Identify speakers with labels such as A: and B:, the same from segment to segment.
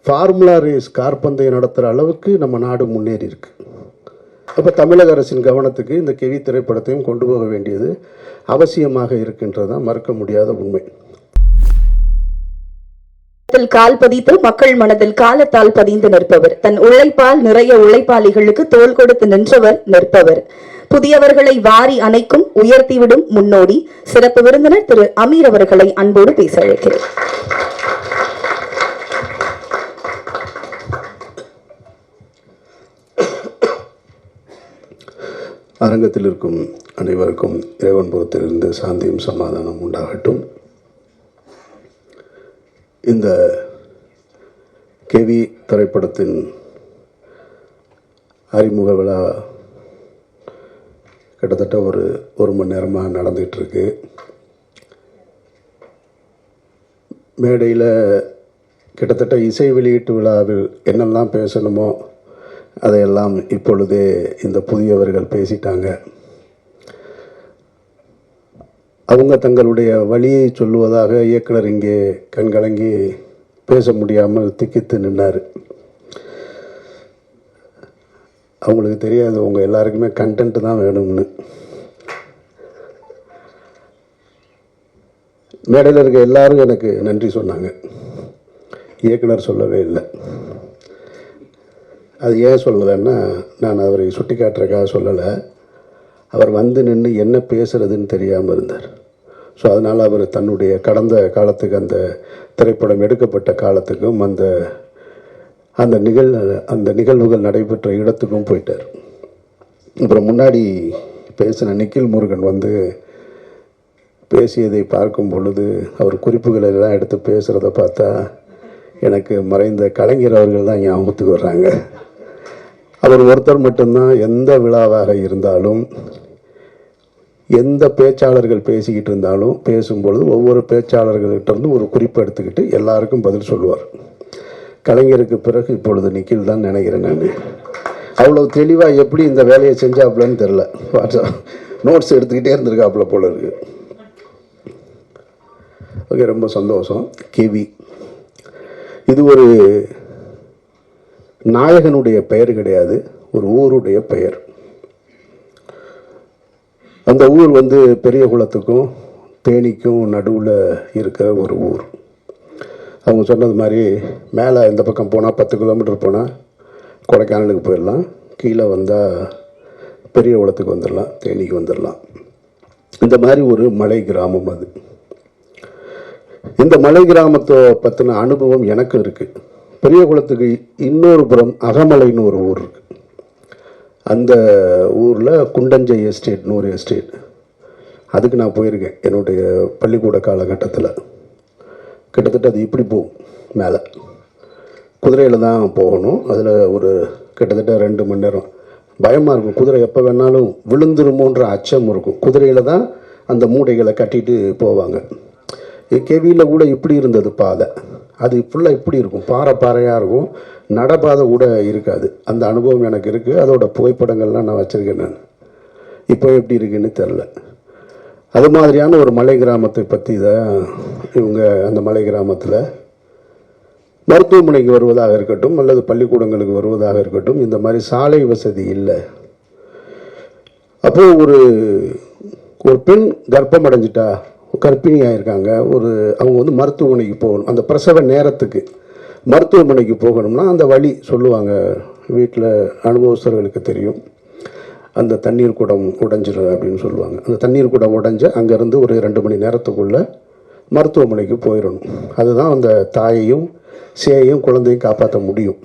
A: Formula race கார்பந்தயம் நடத்துகிற அளவுக்கு நம்ம நாடு முன்னேறி இருக்கு. அப்போ தமிழக அரசின் கவனத்துக்கு இந்த கெவி திரைப்படத்தையும் கொண்டு போக வேண்டியது அவசியமாக இருக்கின்றதுதான் மறுக்க முடியாத உண்மை.
B: கால் பதித்து மக்கள் மனதில் காலத்தால் பதிந்து நிற்பவர், தன் உழைப்பால் நிறைய உழைப்பாளிகளுக்கு தோள் கொடுத்து நின்றவர் நிற்பவர், புதியவர்களை வாரி அணைக்கும் உயர்த்திவிடும் முன்னோடி. சிறப்பு விருந்தினர் திரு அமீர் அவர்களை அன்போடு பேச அழைக்கிறேன்.
A: அரங்கத்தில் இருக்கும் அனைவருக்கும் இறைவன் புறத்திலிருந்து சாந்தியும் சமாதானம் உண்டாகட்டும். இந்த கெவி திரைப்படத்தின் அறிமுக விழா கிட்டத்தட்ட ஒரு மணி நேரமாக நடந்துகிட்ருக்கு. மேடையில் கிட்டத்தட்ட இசை வெளியீட்டு விழாவில் என்னெல்லாம் பேசணுமோ அதையெல்லாம் இப்பொழுதே இந்த புதியவர்கள் பேசிட்டாங்க. அவங்க தங்களுடைய வழியை சொல்லுவதாக இயக்குனர் இங்கே கண்கலங்கி பேச முடியாமல் திக்கித்து நின்னார். அவங்களுக்கு தெரியாது உங்கள் எல்லாருக்குமே கண்டென்ட் தான் வேணும்னு. மேடையில் இருக்க எல்லாரும் எனக்கு நன்றி சொன்னாங்க, இயக்குனர் சொல்லவே இல்லை. அது ஏன் சொல்லலைன்னா, நான் அவரை சுட்டி காட்டுறக்காக சொல்லலை, அவர் வந்து நின்று என்ன பேசுகிறதுன்னு தெரியாமல் இருந்தார். ஸோ அதனால் அவர் தன்னுடைய கடந்த காலத்துக்கு, அந்த திரைப்படம் எடுக்கப்பட்ட காலத்துக்கும் அந்த நிகழ்வுகள் நடைபெற்ற இடத்துக்கும் போயிட்டார். அப்புறம் முன்னாடி பேசின நிக்கில் முருகன் வந்து பேசியதை பார்க்கும் பொழுது அவர் குறிப்புகளை எல்லாம் எடுத்து பேசுகிறத பார்த்தா எனக்கு மறைந்த கலைஞர் அவர்கள் தான் ஞாபகத்துக்கு வர்றாங்க. அவர் ஒருத்தர் மட்டும்தான் எந்த விழாவாக இருந்தாலும், எந்த பேச்சாளர்கள் பேசிக்கிட்டு இருந்தாலும் பேசும்பொழுது ஒவ்வொரு பேச்சாளர்கள்கிட்ட இருந்து ஒரு குறிப்பு எடுத்துக்கிட்டு எல்லாருக்கும் பதில் சொல்லுவார். கலைஞருக்கு பிறகு இப்பொழுது நிக்கில் தான் நினைக்கிறேன். நான் அவ்வளோ தெளிவாக எப்படி இந்த வேலையை செஞ்சாப்புலன்னு தெரில. நோட்ஸ் எடுத்துக்கிட்டே இருந்திருக்காப்புல போல இருக்கு. ஓகே, ரொம்ப சந்தோஷம். கெவி இது ஒரு நாயகனுடைய பெயர் கிடையாது, ஒரு ஊருடைய பெயர். அந்த ஊர் வந்து பெரிய குளத்துக்கும் தேனிக்கும் நடுவில் இருக்கிற ஒரு ஊர். அவங்க சொன்னது மாதிரி மேலே இந்த பக்கம் போனால் 10 கிலோமீட்டர் போனால் கொடைக்கானலுக்கு போயிடலாம், கீழே வந்தால் பெரிய குளத்துக்கு வந்துடலாம், தேனிக்கு வந்துடலாம். இந்த மாதிரி ஒரு மலை கிராமம் அது. இந்த மலை கிராமத்தை பற்றின அனுபவம் எனக்கு இருக்குது. பெரிய குளத்துக்கு இன்னொரு புறம் அகமலைன்னு ஒரு ஊர் இருக்குது. அந்த ஊரில் குண்டஞ்சை எஸ்டேட்னு ஒரு எஸ்டேட், அதுக்கு நான் போயிருக்கேன் என்னுடைய பள்ளிக்கூட காலகட்டத்தில். கிட்டத்தட்ட அது இப்படி போகும், மேலே குதிரையில் தான் போகணும். அதில் ஒரு கிட்டத்தட்ட 2 மணி நேரம் பயமாக இருக்கும். குதிரை எப்போ வேணாலும் விழுந்துருமோன்ற அச்சம் இருக்கும். குதிரையில் தான் அந்த மூடைகளை கட்டிட்டு போவாங்க. கெவியில் கூட இப்படி இருந்தது பாதை. அது ஃபுல்லாக இப்படி இருக்கும், பாறையாக இருக்கும், நடப்பாதை கூட இருக்காது. அந்த அனுபவம் எனக்கு இருக்குது. அதோட புகைப்படங்கள்லாம் நான் வச்சுருக்கேன். நான் இப்போ எப்படி இருக்குன்னு தெரில. அது மாதிரியான ஒரு மலை கிராமத்தை பற்றி தான் இவங்க அந்த மலை கிராமத்தில் மருத்துவமனைக்கு வருவதாக இருக்கட்டும் அல்லது பள்ளிக்கூடங்களுக்கு வருவதாக இருக்கட்டும், இந்த மாதிரி சாலை வசதி இல்லை. அப்போது ஒரு பெண் கர்ப்பம் அடைஞ்சிட்டா, கர்ப்பிணியாக இருக்காங்க, அவங்க வந்து மருத்துவமனைக்கு போகணும். அந்த பிரசவ நேரத்துக்கு மருத்துவமனைக்கு போகணும்னா அந்த வழி சொல்லுவாங்க. வீட்டில் அனுபவஸ்தர்களுக்கு தெரியும். அந்த தண்ணீர் குடம் உடைஞ்சிடும் அப்படின்னு சொல்லுவாங்க. அந்த தண்ணீர் குடம் உடைஞ்ச அங்கேருந்து ஒரு 2 மணி நேரத்துக்குள்ளே மருத்துவமனைக்கு போயிடணும். அதுதான் அந்த தாயையும் சேயையும் குழந்தையும் காப்பாற்ற முடியும்.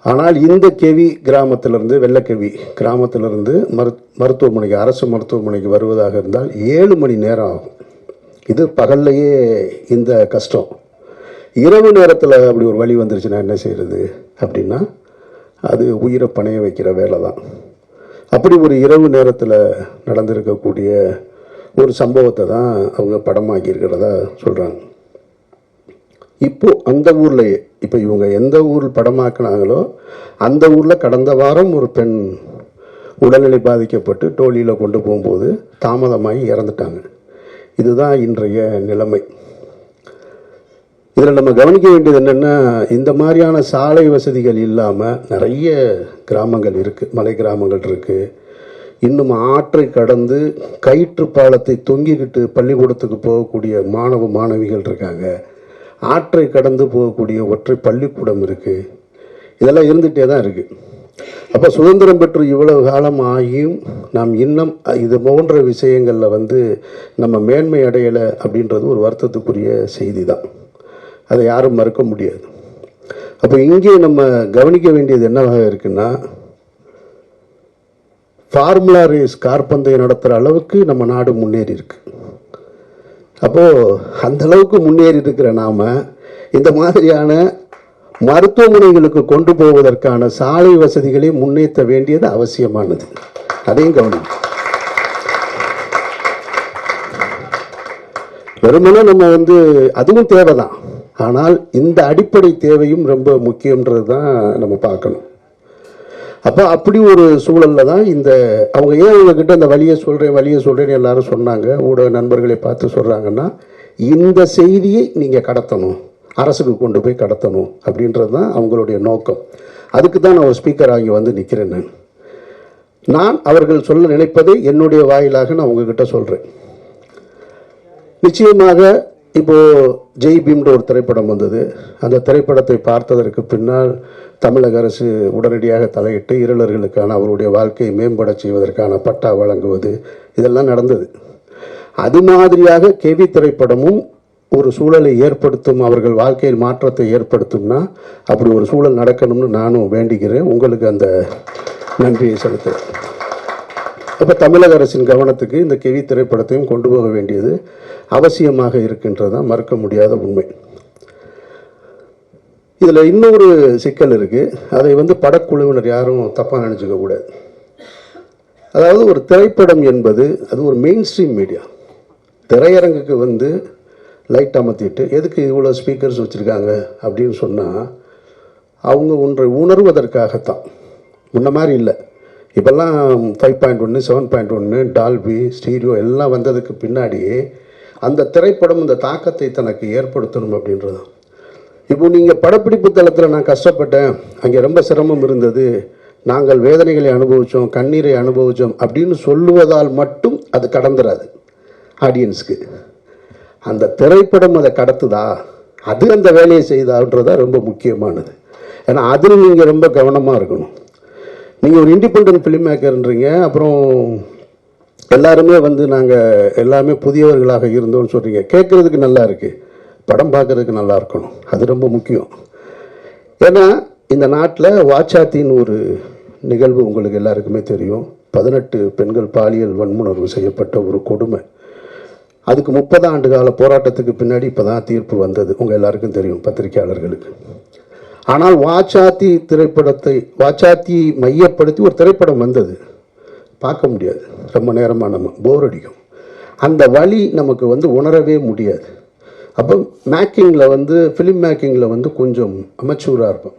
A: ஆனால் இந்த கெவி கிராமத்திலிருந்து, வெள்ளக்கெவி கிராமத்திலிருந்து மருத்துவமனைக்கு, அரசு மருத்துவமனைக்கு வருவதாக இருந்தால் 7 மணி நேரம் ஆகும். இது பகல்லையே இந்த கஷ்டம். இரவு நேரத்தில் அப்படி ஒரு வழி வந்துருச்சுன்னா என்ன செய்கிறது அப்படின்னா, அது உயிரை பணைய வைக்கிற வேலை தான். அப்படி ஒரு இரவு நேரத்தில் நடந்திருக்கக்கூடிய ஒரு சம்பவத்தை தான் அவங்க படமாக்கி இருக்கிறதா சொல்கிறாங்க. இப்போது அந்த ஊர்லேயே, இப்போ இவங்க எந்த ஊர் படமாக்குனாங்களோ அந்த ஊரில் கடந்த வாரம் ஒரு பெண் உடல்நிலை பாதிக்கப்பட்டு டோலியில் கொண்டு போகும்போது தாமதமாகி இறந்துட்டாங்க. இதுதான் இன்றைய நிலைமை. இதில் நம்ம கவனிக்க வேண்டியது என்னென்னா, இந்த மாதிரியான சாலை வசதிகள் இல்லாமல் நிறைய கிராமங்கள் இருக்குது, மலை கிராமங்கள் இருக்குது. இன்னும் ஆற்றை கடந்து கயிற்று பாலத்தை தொங்கிக்கிட்டு பள்ளிக்கூடத்துக்கு போகக்கூடிய மாணவ மாணவிகள் இருக்காங்க. ஆற்றை கடந்து போகக்கூடிய ஒற்றை பள்ளிக்கூடம் இருக்குது. இதெல்லாம் இருந்துகிட்டே தான் இருக்குது. அப்போ சுதந்திரம் பெற்று இவ்வளவு காலம் ஆகியும் நாம் இன்னும் இது போன்ற விஷயங்களில் நம்ம மேன்மை அடையலை அப்படின்றது ஒரு வருத்தத்துக்குரிய செய்தி தான். அதை யாரும் மறுக்க முடியாது. அப்போ இங்கே நம்ம கவனிக்க வேண்டியது என்னவாக இருக்குன்னா, ஃபார்முலா ரேஸ் கார்பந்தயம் நடத்துகிற அளவுக்கு நம்ம நாடு முன்னேறி இருக்கு. அப்போது அந்த அளவுக்கு முன்னேறி இருக்கிற நாம் இந்த மாதிரியான மருத்துவமனைகளுக்கு கொண்டு போவதற்கான சாலை வசதிகளை முன்னேற்ற வேண்டியது அவசியமானது. அதையும் கவனிக்கும். வெறுமனே நம்ம அதுவும் தேவைதான். ஆனால் இந்த அடிப்படை தேவையும் ரொம்ப முக்கியன்றது தான் நம்ம பார்க்கணும். அப்போ அப்படி ஒரு சூழலில் தான் அவங்க ஏன் அவங்கக்கிட்ட அந்த வழியை சொல்கிறேன்னு எல்லாரும் சொன்னாங்க, ஊடக நண்பர்களை பார்த்து சொல்கிறாங்கன்னா, இந்த செய்தியை நீங்கள் கடத்தணும், அரசுக்கு கொண்டு போய் கடத்தணும் அப்படின்றது தான் அவங்களுடைய நோக்கம். அதுக்கு தான் நான் ஒரு ஸ்பீக்கர் ஆகி நிற்கிறேன். நான் அவர்கள் சொல்ல நினைப்பதை என்னுடைய வாயிலாக நான் உங்ககிட்ட சொல்கிறேன். நிச்சயமாக இப்போது ஜெய் பீம்ன்ற ஒரு திரைப்படம் வந்தது. அந்த திரைப்படத்தை பார்த்ததற்கு பின்னால் தமிழக அரசு உடனடியாக தலையிட்டு இருளர்களுக்கான அவருடைய வாழ்க்கையை மேம்பட செய்வதற்கான பட்டா வழங்குவது இதெல்லாம் நடந்தது. அது மாதிரியாக கேவி திரைப்படமும் ஒரு சூழலை ஏற்படுத்தும், அவர்கள் வாழ்க்கையில் மாற்றத்தை ஏற்படுத்தும்னா அப்படி ஒரு சூழல் நடக்கணும்னு நானும் வேண்டிக்கிறேன். உங்களுக்கு அந்த நன்றியை செலுத்துகிறேன். இப்போ தமிழக அரசின் கவனத்துக்கு இந்த கேவி திரைப்படத்தையும் கொண்டு போக வேண்டியது அவசியமாக இருக்கின்றதான் மறுக்க முடியாத உண்மை. இதில் இன்னொரு சிக்கல் இருக்குது. அதை படக்குழுவினர் யாரும் தப்பாக நினச்சிக்க கூடாது. அதாவது ஒரு திரைப்படம் என்பது அது ஒரு மெயின் ஸ்ட்ரீம் மீடியா. திரையரங்குக்கு லைட் அமர்த்திட்டு எதுக்கு இவ்வளோ ஸ்பீக்கர்ஸ் வச்சுருக்காங்க அப்படின்னு சொன்னால் அவங்க ஒன்றை உணர்வதற்காகத்தான். முன்ன மாதிரி இல்லை. இப்போல்லாம் 5.1, 7.1, டால்பி, ஸ்டீரியோ எல்லாம் வந்ததுக்கு பின்னாடியே அந்த திரைப்படம் இந்த தாக்கத்தை தனக்கு ஏற்படுத்தணும் அப்படின்றது. இப்போ நீங்கள் படப்பிடிப்பு தளத்தில் நான் கஷ்டப்பட்டேன், அங்கே ரொம்ப சிரமம் இருந்தது, நாங்கள் வேதனைகளை அனுபவித்தோம், கண்ணீரை அனுபவித்தோம் அப்படின்னு சொல்லுவதால் மட்டும் அது கடந்துராது ஆடியன்ஸுக்கு. அந்த திரைப்படம் அதை கடத்துதா, அது அந்த வேலையை செய்தான்றதான் ரொம்ப முக்கியமானது. ஏன்னா அதில் நீங்கள் ரொம்ப கவனமாக இருக்கணும். நீங்கள் ஒரு இண்டிபெண்டன்ட் ஃபிலிம் மேக்கர்ன்றீங்க, அப்புறம் எல்லாருமே நாங்கள் எல்லாமே புதியவர்களாக இருந்தோம்னு சொல்கிறீங்க. கேட்குறதுக்கு நல்லா இருக்குது, படம் பார்க்குறதுக்கு நல்லா இருக்கணும். அது ரொம்ப முக்கியம். ஏன்னா இந்த நாட்டில் வாச்சாத்தின்னு ஒரு நிகழ்வு உங்களுக்கு எல்லாருக்குமே தெரியும். 18 பெண்கள் பாலியல் வன்முணர்வு செய்யப்பட்ட ஒரு கொடுமை. அதுக்கு 30 ஆண்டு கால போராட்டத்துக்கு பின்னாடி இப்போ தான் தீர்ப்பு வந்தது. உங்கள் எல்லாருக்கும் தெரியும், பத்திரிகையாளர்களுக்கு. ஆனால் வாச்சாத்தி மையப்படுத்தி ஒரு திரைப்படம் வந்தது. பார்க்க முடியாது, ரொம்ப நேரமாக நம்ம போர் அடிக்கும். அந்த வழி நமக்கு உணரவே முடியாது. அப்போ மேக்கிங்கில் ஃபிலிம் மேக்கிங்கில் கொஞ்சம் அமெச்சூராக இருப்போம்.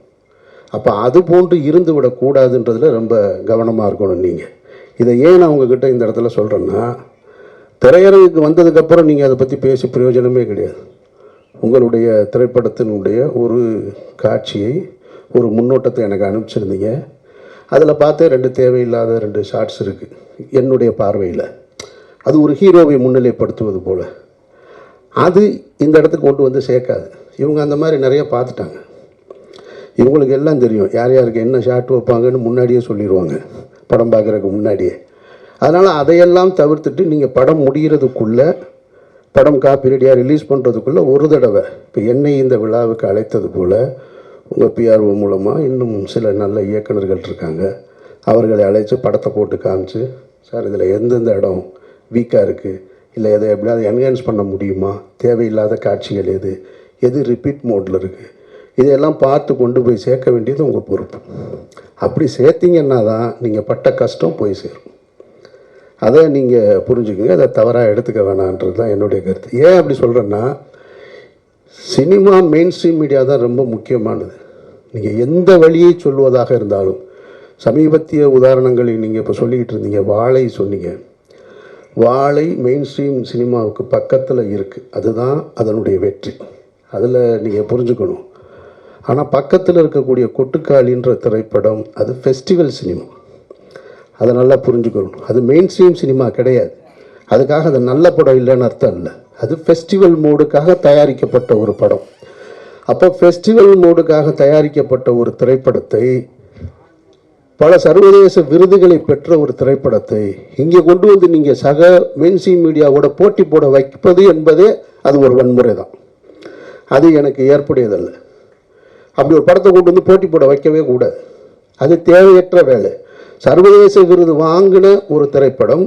A: அப்போ அது போன்று இருந்து விடக்கூடாதுன்றதில் ரொம்ப கவனமாக இருக்கணும் நீங்கள். இதை ஏன் நான் உங்ககிட்ட இந்த இடத்துல சொல்கிறேன்னா, திரையரங்குக்கு வந்ததுக்கப்புறம் நீங்கள் அதை பற்றி பேசி பிரயோஜனமே கிடையாது. உங்களுடைய திரைப்படத்தினுடைய ஒரு காட்சியை, ஒரு முன்னோட்டத்தை எனக்கு அனுப்பிச்சிருந்தீங்க. அதில் பார்த்தே 2 தேவையில்லாத 2 ஷார்ட்ஸ் இருக்குது என்னுடைய பார்வையில். அது ஒரு ஹீரோவை முன்னிலைப்படுத்துவது போல். அது இந்த இடத்துக்கு கொண்டு சேர்க்காது. இவங்க அந்த மாதிரி நிறைய பார்த்துட்டாங்க. இவங்களுக்கு எல்லாம் தெரியும் யார் யாருக்கு என்ன ஷார்ட் வைப்பாங்கன்னு முன்னாடியே சொல்லிடுவாங்க, படம் பார்க்குறதுக்கு முன்னாடியே. அதனால் அதையெல்லாம் தவிர்த்துட்டு நீங்கள் படம் முடிகிறதுக்குள்ளே, படம் காப்பி ரெடியாக ரிலீஸ் பண்ணுறதுக்குள்ளே ஒரு தடவை இப்போ என்னை இந்த விழாவுக்கு அழைத்தது போல் உங்கள் பிஆர்ஓ மூலமாக இன்னும் சில நல்ல இயக்குநர்கள் இருக்காங்க, அவர்களை அழைச்சி படத்தை போட்டு காமிச்சு, சார் இதில் எந்தெந்த இடம் வீக்காக இருக்குது, இல்லை எதை எப்படியாவது என்ஹான்ஸ் பண்ண முடியுமா, தேவையில்லாத காட்சிகள் எது ரிப்பீட் மோடில் இருக்குது, இதையெல்லாம் பார்த்து கொண்டு போய் சேர்க்க வேண்டியது உங்கள் பொறுப்பு. அப்படி சேர்த்திங்கன்னா தான் நீங்கள் பட்ட கஷ்டம் போய் சேரும். அதை நீங்கள் புரிஞ்சுக்கோங்க. அதை தவறாக எடுத்துக்க வேணான்றது தான் என்னுடைய கருத்து. ஏன் அப்படி சொல்கிறேன்னா, சினிமா மெயின் ஸ்ட்ரீம் மீடியா தான் ரொம்ப முக்கியமானது. நீங்கள் எந்த வழியை சொல்வதாக இருந்தாலும், சமீபத்திய உதாரணங்களை நீங்கள் இப்போ சொல்லிக்கிட்டு இருந்தீங்க, வாழை சொன்னீங்க. வாழை மெயின் ஸ்ட்ரீம் சினிமாவுக்கு பக்கத்தில் இருக்குது. அதுதான் அதனுடைய வெற்றி. அதில் நீங்கள் புரிஞ்சுக்கணும். ஆனால் பக்கத்தில் இருக்கக்கூடிய கொட்டுக்காளின்ற திரைப்படம் அது ஃபெஸ்டிவல் சினிமா, அதை நல்லா புரிஞ்சுக்கணும். அது மெயின் ஸ்ட்ரீம் சினிமா கிடையாது. அதுக்காக அது நல்ல படம் இல்லைன்னு அர்த்தம் இல்லை. அது ஃபெஸ்டிவல் மோடுக்காக தயாரிக்கப்பட்ட ஒரு படம். அப்போ ஃபெஸ்டிவல் மோடுக்காக தயாரிக்கப்பட்ட ஒரு திரைப்படத்தை, பல சர்வதேச விருதுகளை பெற்ற ஒரு திரைப்படத்தை இங்கே கொண்டு வந்து நீங்கள் சக மெயின்ஸ்ட்ரீம் மீடியாவோட போட்டி போட வைப்பது என்பதே அது ஒரு வன்முறை தான். அது எனக்கு ஏற்புடையதல்ல. அப்படி ஒரு படத்தை கொண்டு வந்து போட்டி போட வைக்கவே கூடாது. அது தேவையற்ற வேலை. சர்வதேச விருது வாங்கின ஒரு திரைப்படம்,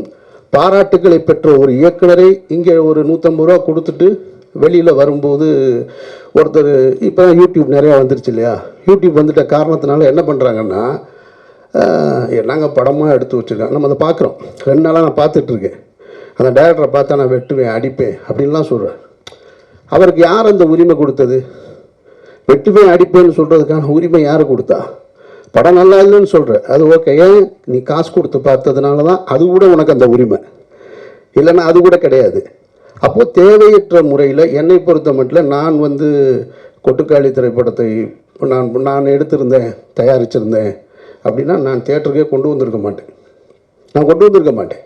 A: பாராட்டுக்களை பெற்ற ஒரு இயக்குனரை இங்கே ஒரு 150 ரூபா கொடுத்துட்டு வெளியில் வரும்போது ஒருத்தர், இப்போ யூடியூப் நிறையா வந்துருச்சு இல்லையா, யூடியூப் வந்துட்ட காரணத்தினால என்ன பண்ணுறாங்கன்னா, நாங்கள் படமாக எடுத்து வச்சுருக்கோம், நம்ம அதை பார்க்குறோம். 2 நாளாக நான் பார்த்துட்ருக்கேன். அந்த டைரக்டரை பார்த்தா நான் வெட்டுவேன், அடிப்பேன் அப்படின்லாம் சொல்கிறேன். அவருக்கு யார் அந்த உரிமை கொடுத்தது? வெட்டுவேன் அடிப்பேன்னு சொல்கிறதுக்கான உரிமை யார் கொடுத்தா? படம் நல்லா இல்லைன்னு சொல்கிற, அது ஓகே, ஏன் நீ காசு கொடுத்து பார்த்ததுனால தான் அது கூட உனக்கு அந்த உரிமை, இல்லைன்னா அது கூட கிடையாது. அப்போது தேவையற்ற முறையில் என்னை பொறுத்த மட்டும் நான் கொட்டுக்காளி திரைப்படத்தை நான் எடுத்திருந்தேன், தயாரிச்சிருந்தேன் அப்படின்னா நான் தியேட்டருக்கே கொண்டு வந்திருக்க மாட்டேன்.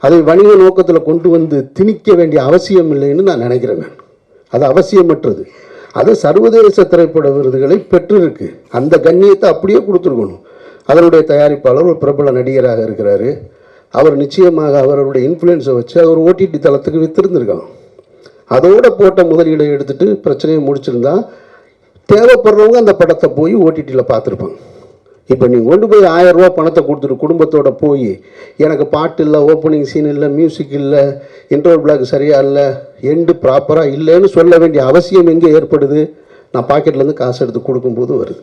A: அதை வணிக நோக்கத்தில் கொண்டு வந்து திணிக்க வேண்டிய அவசியம் இல்லைன்னு நான் நினைக்கிறேன். அது அவசியமற்றது. அது சர்வதேச திரைப்பட விருதுகளை பெற்றிருக்கு. அந்த கண்ணியத்தை அப்படியே கொடுத்துருக்கணும். அதனுடைய தயாரிப்பாளர் ஒரு பிரபல நடிகராக இருக்கிறாரு. அவர் நிச்சயமாக அவருடைய இன்ஃப்ளூயன்ஸை வச்சு அவர் ஓடிடி தளத்துக்கு வித்திருந்திருக்காங்க. அதோட போட்ட முதலீடை எடுத்துட்டு பிரச்சனையை முடிச்சிருந்தா தேவைப்படுறவங்க அந்த படத்தை போய் ஓடிடியில் பார்த்துருப்பாங்க. இப்போ நீங்கள் கொண்டு போய் 1000 ரூபா பணத்தை கொடுத்துட்டு குடும்பத்தோடு போய் எனக்கு பாட்டு இல்லை, ஓப்பனிங் சீன் இல்லை, மியூசிக் இல்லை, இன்டர்வல் பிளாக் சரியாக இல்லை, எண்டு ப்ராப்பராக இல்லைன்னு சொல்ல வேண்டிய அவசியம் எங்கே ஏற்படுது? நான் பாக்கெட்லேருந்து காசு எடுத்து கொடுக்கும்போது வருது.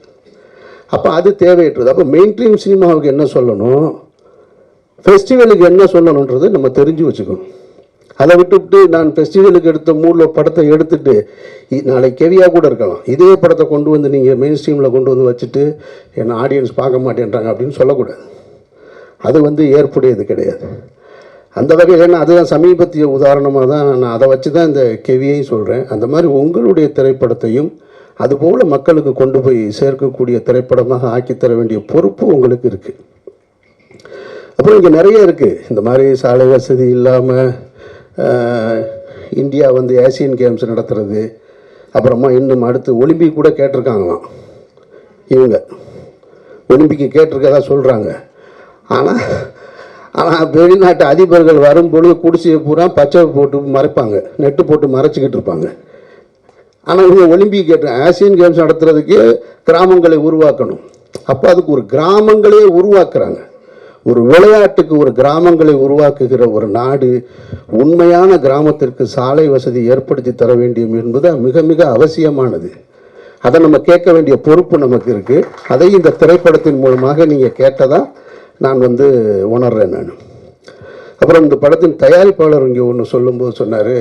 A: அப்போ அது தேவையற்றது. அப்போ மெயின் ஸ்ட்ரீம் சினிமாவுக்கு என்ன சொல்லணும், ஃபெஸ்டிவலுக்கு என்ன சொல்லணுன்றது நம்ம தெரிஞ்சு வச்சுக்கணும். அதை விட்டுவிட்டு நான் ஃபெஸ்டிவலுக்கு எடுத்த மூடில் படத்தை எடுத்துட்டு நாளைக்கு கெவியாக கூட இருக்கலாம், இதே படத்தை கொண்டு வந்து நீங்கள் மெயின் ஸ்ட்ரீமில் கொண்டு வந்து வச்சுட்டு என்ன ஆடியன்ஸ் பார்க்க மாட்டேன்றாங்க அப்படின்னு சொல்லக்கூடாது. அது ஏற்புடையது கிடையாது. அந்த வகையில் ஏன்னா அதுதான் சமீபத்திய உதாரணமாக தான் நான் அதை வச்சு தான் இந்த கெவியையும் சொல்கிறேன். அந்த மாதிரி உங்களுடைய திரைப்படத்தையும் அதுபோல் மக்களுக்கு கொண்டு போய் சேர்க்கக்கூடிய திரைப்படமாக ஆக்கித்தர வேண்டிய பொறுப்பு உங்களுக்கு இருக்குது. அப்புறம் இங்கே நிறைய இருக்குது. இந்த மாதிரி சாலை வசதி இல்லாமல் இந்தியா ஏசியன் கேம்ஸ் நடத்துறது, அப்புறமா இன்னும் அடுத்து ஒலிம்பிக் கூட கேட்டிருக்காங்களாம். இவங்க ஒலிம்பிக்கு கேட்டிருக்கதா சொல்கிறாங்க. ஆனால் வெளிநாட்டு அதிபர்கள் வரும்பொழுது குடிசையை பூரா பச்சை போட்டு மறைப்பாங்க, நெட்டு போட்டு மறைச்சிக்கிட்டு இருப்பாங்க. ஆனால் இவங்க ஒலிம்பிக் ஆசியன் கேம்ஸ் நடத்துறதுக்கு கிராமங்களை உருவாக்கணும். அப்போ அதுக்கு ஒரு கிராமங்களே உருவாக்குறாங்க. ஒரு விளையாட்டுக்கு ஒரு கிராமங்களை உருவாக்குகிற ஒரு நாடு உண்மையான கிராமத்திற்கு சாலை வசதி ஏற்படுத்தி தர வேண்டும் என்பது மிக மிக அவசியமானது. அதை நம்ம கேட்க வேண்டிய பொறுப்பு நமக்கு இருக்குது. அதை இந்த திரைப்படத்தின் மூலமாக நீங்கள் கேட்டதா நான் உணர்றேன். நான் அப்புறம் இந்த படத்தின் தயாரிப்பாளர் இங்கே ஒன்று சொல்லும்போது சொன்னார்,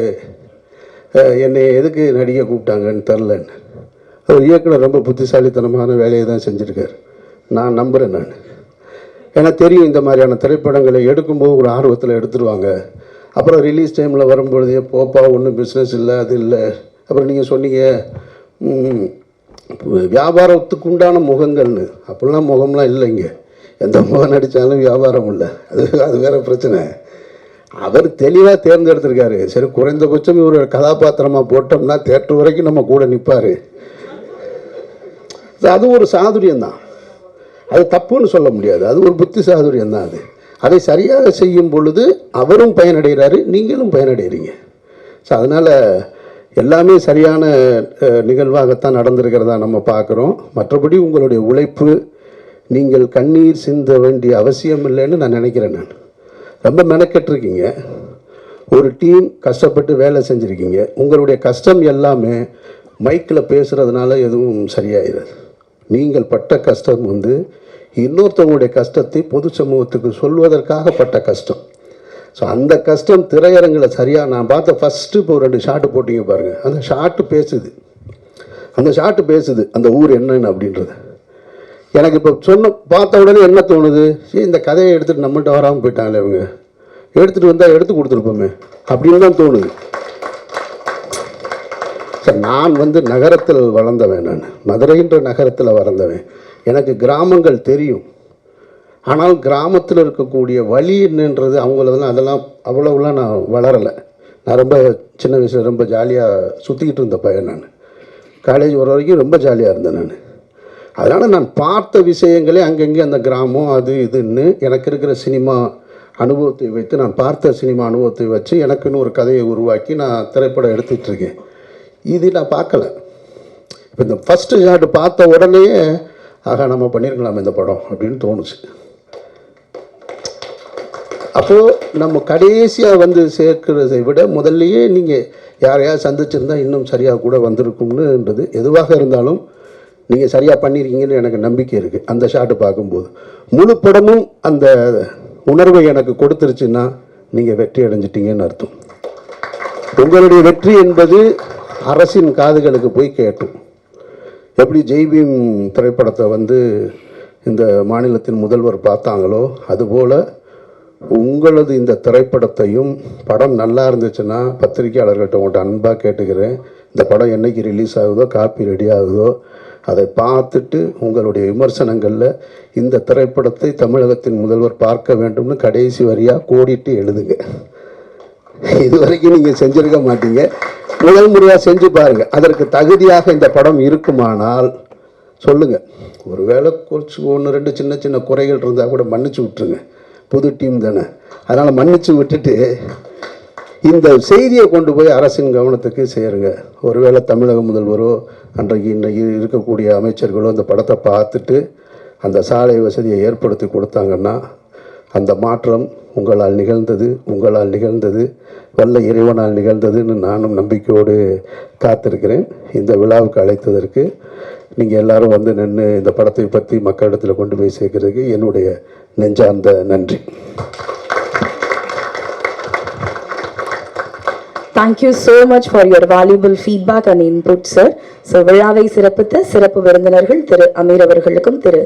A: என்னை எதுக்கு நடிகை கூப்பிட்டாங்கன்னு தெரிலன்னு. அவர் இயக்குனர் ரொம்ப புத்திசாலித்தனமான வேலையை தான் செஞ்சுருக்கார். நான் நம்புகிறேன். நான் எனக்கு தெரியும் இந்த மாதிரியான திரைப்படங்களை எடுக்கும்போது ஒரு ஆர்வத்தில் எடுத்துருவாங்க. அப்புறம் ரிலீஸ் டைமில் வரும்பொழுதே போப்பா ஒன்றும் பிஸ்னஸ் இல்லை, அது இல்லை. அப்புறம் நீங்கள் சொன்னீங்க வியாபாரத்துக்கு உண்டான முகங்கள்னு. அப்படிலாம் முகம்லாம் இல்லைங்க. எந்த முகம் நடித்தாலும் வியாபாரம் இல்லை. அது வேறு பிரச்சனை. அவர் தெளிவாக தேர்ந்தெடுத்திருக்காரு. சரி, குறைந்தபட்சம் இவர் கதாபாத்திரமாக போட்டோம்னா தேட்டர் வரைக்கும் நம்ம கூட நிற்பார். அது ஒரு சாதுரியம்தான். அது தப்புன்னு சொல்ல முடியாது. அது ஒரு புத்தி சாதுரியம் தான். அதை சரியாக செய்யும் பொழுது அவரும் பயனடைகிறாரு, நீங்களும் பயனடைகிறீங்க. ஸோ அதனால் எல்லாமே சரியான நிகழ்வாகத்தான் நடந்திருக்கிறதா நம்ம பார்க்குறோம். மற்றபடி உங்களுடைய உழைப்பு, நீங்கள் கண்ணீர் சிந்த வேண்டிய அவசியம் இல்லைன்னு நான் நினைக்கிறேன். நான் ரொம்ப மெனக்கெட்டிருக்கீங்க. ஒரு டீம் கஷ்டப்பட்டு வேலை செஞ்சுருக்கீங்க. உங்களுடைய கஷ்டம் எல்லாமே மைக்கில் பேசுகிறதுனால எதுவும் சரியாயிடாது. நீங்கள் பட்ட கஷ்டம் இன்னொருத்தவங்களுடைய கஷ்டத்தை பொது சமூகத்துக்கு சொல்வதற்காக பட்ட கஷ்டம். ஸோ அந்த கஷ்டம் திரையரங்கில் சரியாக நான் பார்த்த ஃபஸ்ட்டு இப்போ 2 ஷாட்டு போட்டிங்க பாருங்கள். அந்த ஷாட்டு பேசுது அந்த ஊர் என்னன்னு அப்படின்றது. எனக்கு இப்போ பார்த்த உடனே என்ன தோணுது, சரி இந்த கதையை எடுத்துகிட்டு நம்மள்கிட்ட வராமல் போயிட்டாங்களே, இவங்க எடுத்துகிட்டு வந்தால் எடுத்து கொடுத்துருப்போமே அப்படின்னு தான் தோணுது. சார் நான் வந்து நகரத்தில் வளர்ந்தவன், நான் மதுரைன்ற நகரத்தில் வளர்ந்தவன். எனக்கு கிராமங்கள் தெரியும். ஆனால் கிராமத்தில் இருக்கக்கூடிய வழி என்னன்றது அவங்களதெல்லாம் அதெல்லாம் அவ்வளோலாம் நான் வளரலை. நான் ரொம்ப சின்ன வயசில் ரொம்ப ஜாலியாக சுற்றிக்கிட்டு இருந்த பையன். நான் காலேஜ் வர வரைக்கும் ரொம்ப ஜாலியாக இருந்தேன் நான். அதனால் நான் பார்த்த விஷயங்களே அங்கங்கே அந்த கிராமம் அது இதுன்னு எனக்கு இருக்கிற சினிமா அனுபவத்தை வைத்து, நான் பார்த்த சினிமா அனுபவத்தை வச்சு எனக்குன்னு ஒரு கதையை உருவாக்கி நான் திரைப்படம் எடுத்துகிட்ருக்கேன். இது நான் பார்க்கல. இப்போ இந்த ஃபஸ்ட்டு ஷாட் பார்த்த உடனேயே ஆகா நம்ம பண்ணியிருக்கலாம் இந்த படம் அப்படின்னு தோணுச்சு. அப்போது நம்ம கடைசியாக வந்து சேர்க்கிறதை விட முதல்லையே நீங்கள் யாரையாவது சந்திச்சிருந்தால் இன்னும் சரியாக கூட வந்திருக்கும்னுன்றது. எதுவாக இருந்தாலும் நீங்கள் சரியாக பண்ணியிருக்கீங்கன்னு எனக்கு நம்பிக்கை இருக்குது. அந்த ஷாட்டு பார்க்கும்போது முழு படமும் அந்த உணர்வை எனக்கு கொடுத்துருச்சுன்னா நீங்கள் வெற்றி அடைஞ்சிட்டீங்கன்னு அர்த்தம். உங்களுடைய வெற்றி என்பது அரசின் காதுகளுக்கு போய் கேட்டும். எப்படி ஜெய்பீம் திரைப்படத்தை வந்து இந்த மாநிலத்தின் முதல்வர் பார்த்தாங்களோ அதுபோல் உங்களது இந்த திரைப்படத்தையும் படம் நல்லா இருந்துச்சுன்னா பத்திரிகையாளர்கள்ட்ட உங்கள்கிட்ட அன்பாக கேட்டுக்கிறேன், இந்த படம் என்னைக்கு ரிலீஸ் ஆகுதோ காப்பி ரெடி ஆகுதோ அதை பார்த்துட்டு உங்களுடைய விமர்சனங்களில் இந்த திரைப்படத்தை தமிழகத்தின் முதல்வர் பார்க்க வேண்டும்னு கடைசி வரியாக கோடிட்டு எழுதுங்க. இது வரைக்கும் நீங்கள் செஞ்சுருக்க மாட்டீங்க. முதல் முறையாக செஞ்சு பாருங்கள். அதற்கு தகுதியாக இந்த படம் இருக்குமானால் சொல்லுங்கள். ஒருவேளை குறிச்சு 1-2 சின்ன சின்ன குறைகள் இருந்தால் கூட மன்னிச்சு விட்டுருங்க. புது டீம் தானே, அதனால் மன்னிச்சு விட்டுட்டு இந்த செய்தியை கொண்டு போய் அரசின் கவனத்துக்கு சேருங்க. ஒருவேளை தமிழக முதல்வரோ அன்றைக்கு இன்னைக்கு இருக்கக்கூடிய அமைச்சர்களோ இந்த படத்தை பார்த்துட்டு அந்த சாலை வசதியை ஏற்படுத்தி கொடுத்தாங்கன்னா அந்த மாற்றம் உங்களால் நிகழ்ந்தது வல்ல இறைவனால் நிகழ்ந்ததுன்னு நானும் நம்பிக்கையோடு காத்திருக்கிறேன். இந்த விழாவுக்கு அழைத்ததற்கு நீங்கள் எல்லாரும் வந்து நின்று இந்த படத்தை பற்றி மக்களிடத்தில் கொண்டு போய் சேர்க்கறதுக்கு என்னுடைய நெஞ்சார்ந்த நன்றி.
B: Thank you so much for your valuable feedback and input, sir. So, விழாவை சிறப்பித்த சிறப்பு விருந்தினர்கள் திரு அமீர் அவர்களுக்கும் திரு